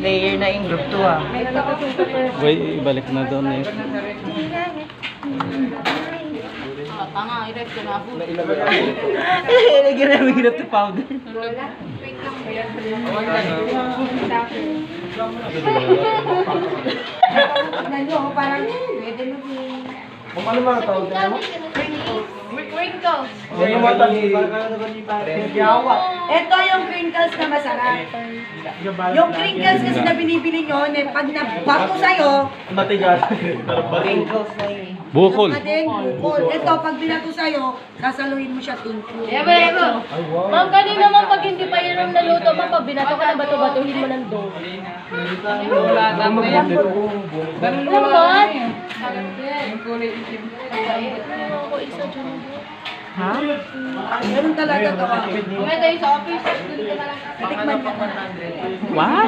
player na in group 2 ah. Boy, ibalik na doon eh. Tanga, i-rep ko na po. Ilagyan namin group 2 powder. Parang pwede mo din. Kung ano mga tawag na mo? Wrinkles. Ano mga tagi? Ito yung crinkles na masarap. Yung crinkles kasi na binibili nyo, pag nabato sa'yo, Matigas. Wrinkles na yun. Bukol. ading bukol. Ito, pag binato sa'yo, sasaluhin mo siya tingko. Ebo. Ma'am, kanina ma'am, pag hindi pa yun naluto, ma'am, pag binato ka ng bato-batuhin mo ng dough. Lamot? Ha? Ganun talaga to. Kumaya tayo sa office, doon ka na lang. Tikman mo. Wow!